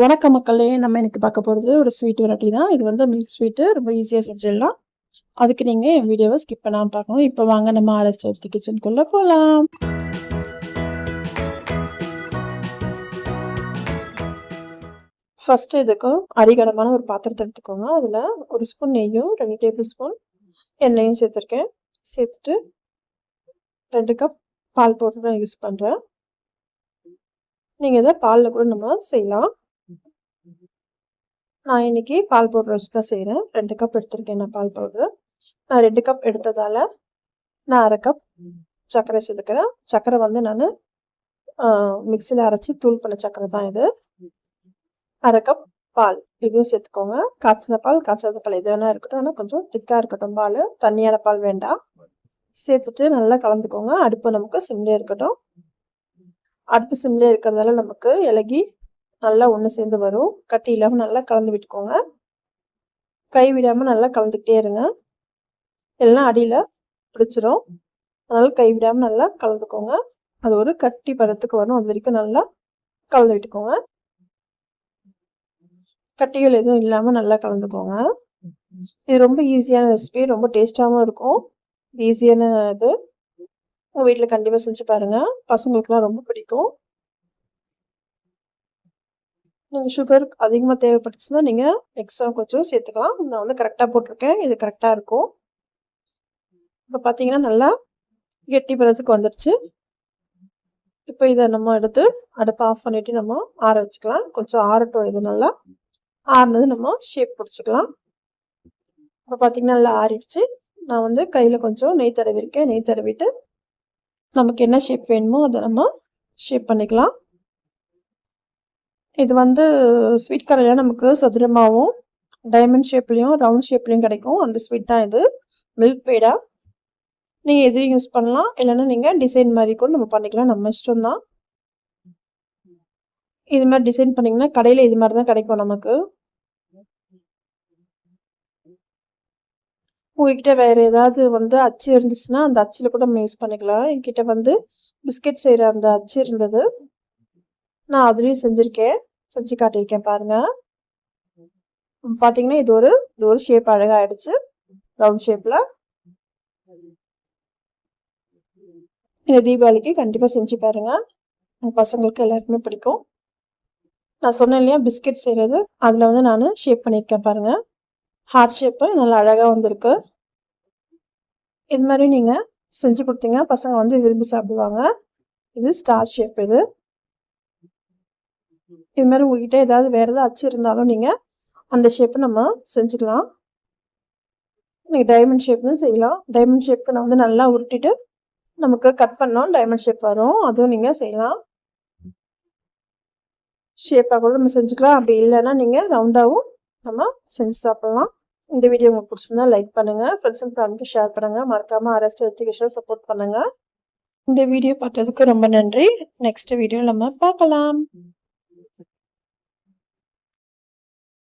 வணக்கம் மக்களே, நம்ம இன்னைக்கு பார்க்க போகிறது ஒரு ஸ்வீட் வெரைட்டி தான். இது வந்து மில்க் ஸ்வீட்டு, ரொம்ப ஈஸியாக செஞ்சிடலாம். அதுக்கு நீங்கள் என் வீடியோவை ஸ்கிப் பண்ணாமல் பார்க்கணும். இப்போ வாங்க நம்ம ஆர்எஸ்டி கிச்சனுக்குள்ளே போகலாம். ஃபஸ்ட்டு இதுக்கு அடிகனமான ஒரு பாத்திரத்தை எடுத்துக்கோங்க. அதில் ஒரு ஸ்பூன் நெய்யும் 2 டேபிள் ஸ்பூன் எண்ணெயும் சேர்த்துருக்கேன். சேர்த்துட்டு 2 கப் பால் பவுடர் தான் யூஸ் பண்ணுறேன். நீங்கள் இதை பாலில் கூட நம்ம செய்யலாம். நான் இன்னைக்கு பால் பவுடர் வச்சு தான் செய்கிறேன். 2 கப் எடுத்திருக்கேன் நான் பால் பவுடர். நான் 2 கப் எடுத்ததால் நான் 1/2 கப் சர்க்கரை சேர்த்துக்கிறேன். சர்க்கரை வந்து நான் மிக்சியில் அரைச்சி தூள் பண்ண சர்க்கரை தான் இது. 1/2 கப் பால் இதையும் சேர்த்துக்கோங்க. காய்ச்சின பால் காய்ச்சாத பால் எது வேணா இருக்கட்டும், ஆனால் கொஞ்சம் திக்காக இருக்கட்டும் பால், தண்ணியான பால் வேண்டாம். சேர்த்துட்டு நல்லா கலந்துக்கோங்க. அடுப்பு நமக்கு சிம்லேயே இருக்கட்டும். அடுப்பு சிம்லேயே இருக்கிறதால நமக்கு இலகி நல்லா ஒன்று சேர்ந்து வரும். கட்டி இல்லாமல் நல்லா கலந்து விட்டுக்கோங்க. கை விடாமல் நல்லா கலந்துக்கிட்டே இருங்க, எல்லாம் அடியில் பிடிச்சிரும். அதனால கை விடாமல் நல்லா கலந்துக்கோங்க. அது ஒரு கட்டி பதத்துக்கு வரும், அது வரைக்கும் நல்லா கலந்து விட்டுக்கோங்க. கட்டிகள் எதுவும் இல்லாமல் நல்லா கலந்துக்கோங்க. இது ரொம்ப ஈஸியான ரெசிபி, ரொம்ப டேஸ்டாகவும் இருக்கும். ஈஸியான இது உங்கள் வீட்டில் கண்டிப்பாக செஞ்சு பாருங்கள். பசங்களுக்குலாம் ரொம்ப பிடிக்கும். நீங்கள் சுகர் அதிகமாக தேவைப்பட்டுச்சுன்னா நீங்கள் எக்ஸ்ட்ரா கொஞ்சம் சேர்த்துக்கலாம். நான் வந்து கரெக்டாக போட்டிருக்கேன், இது கரெக்டாக இருக்கும். இப்போ பார்த்தீங்கன்னா நல்லா கெட்டி பதத்துக்கு வந்துடுச்சு. இப்போ இதை நம்ம எடுத்து அடுப்பை ஆஃப் பண்ணிவிட்டு நம்ம ஆற வச்சுக்கலாம். கொஞ்சம் ஆறட்டும். இது நல்லா ஆறுனது நம்ம ஷேப் பிடிச்சிக்கலாம். இப்போ பார்த்தீங்கன்னா நல்லா ஆறிடுச்சு. நான் வந்து கையில் கொஞ்சம் நெய் தடவிருக்கேன். நெய் தடவிட்டு நமக்கு என்ன ஷேப் வேணுமோ அதை நம்ம ஷேப் பண்ணிக்கலாம். இது வந்து ஸ்வீட் கடையில் நமக்கு சதுரமாகவும் டைமண்ட் ஷேப்லேயும் ரவுண்ட் ஷேப்லேயும் கிடைக்கும். அந்த ஸ்வீட் தான் இது, மில்க் பேடா. நீங்கள் எதையும் யூஸ் பண்ணலாம், இல்லைன்னா நீங்கள் டிசைன் மாதிரி கூட நம்ம பண்ணிக்கலாம், நம்ம இஷ்டம் தான். இது மாதிரி டிசைன் பண்ணிங்கன்னா கடையில் இது மாதிரி தான் கிடைக்கும் நமக்கு. உங்ககிட்ட வேறு ஏதாவது வந்து அச்சு இருந்துச்சுன்னா அந்த அச்சில் கூட நம்ம யூஸ் பண்ணிக்கலாம். என்கிட்ட வந்து பிஸ்கெட் செய்கிற அந்த அச்சு இருந்தது, நான் அதுலேயும் செஞ்சுருக்கேன், செஞ்சு காட்டியிருக்கேன் பாருங்கள். பார்த்தீங்கன்னா இது ஒரு ஷேப் அழகாக ஆயிடுச்சு, ரவுண்ட் ஷேப்பில். இந்த தீபாவளிக்கு கண்டிப்பாக செஞ்சு பாருங்கள், உங்கள் பசங்களுக்கு எல்லாருக்குமே பிடிக்கும். நான் சொன்னேன் இல்லையா பிஸ்கெட் செய்கிறது, அதில் வந்து நான் ஷேப் பண்ணியிருக்கேன் பாருங்கள். ஹார்ட் ஷேப்பு நல்லா அழகாக வந்திருக்கு. இது மாதிரி நீங்கள் செஞ்சு கொடுத்தீங்க பசங்க வந்து விரும்பி சாப்பிடுவாங்க. இது ஸ்டார் ஷேப். இது மாதிரி உங்ககிட்ட ஏதாவது வேறு ஏதாவது அச்சு இருந்தாலும் நீங்கள் அந்த ஷேப்பை நம்ம செஞ்சுக்கலாம். நீங்கள் டைமண்ட் ஷேப்னு செய்யலாம். டைமண்ட் ஷேப்புக்கு நான் வந்து நல்லா உருட்டிட்டு நமக்கு கட் பண்ணோம் டைமண்ட் ஷேப் வரும், அதுவும் நீங்கள் செய்யலாம். ஷேப்பாக கூட நம்ம செஞ்சுக்கலாம். அப்படி இல்லைன்னா நீங்கள் ரவுண்டாகவும் நம்ம செஞ்சு சாப்பிட்லாம். இந்த வீடியோ உங்களுக்கு பிடிச்சிருந்தா லைக் பண்ணுங்கள், ஃப்ரெண்ட்ஸ் அண்ட் ஃபேமிலிக்கு ஷேர் பண்ணுங்கள். மறக்காமல் ஆர்எஸ்டி சப்போர்ட் பண்ணுங்கள். இந்த வீடியோ பார்த்ததுக்கு ரொம்ப நன்றி. நெக்ஸ்ட் வீடியோ நம்ம பார்க்கலாம்.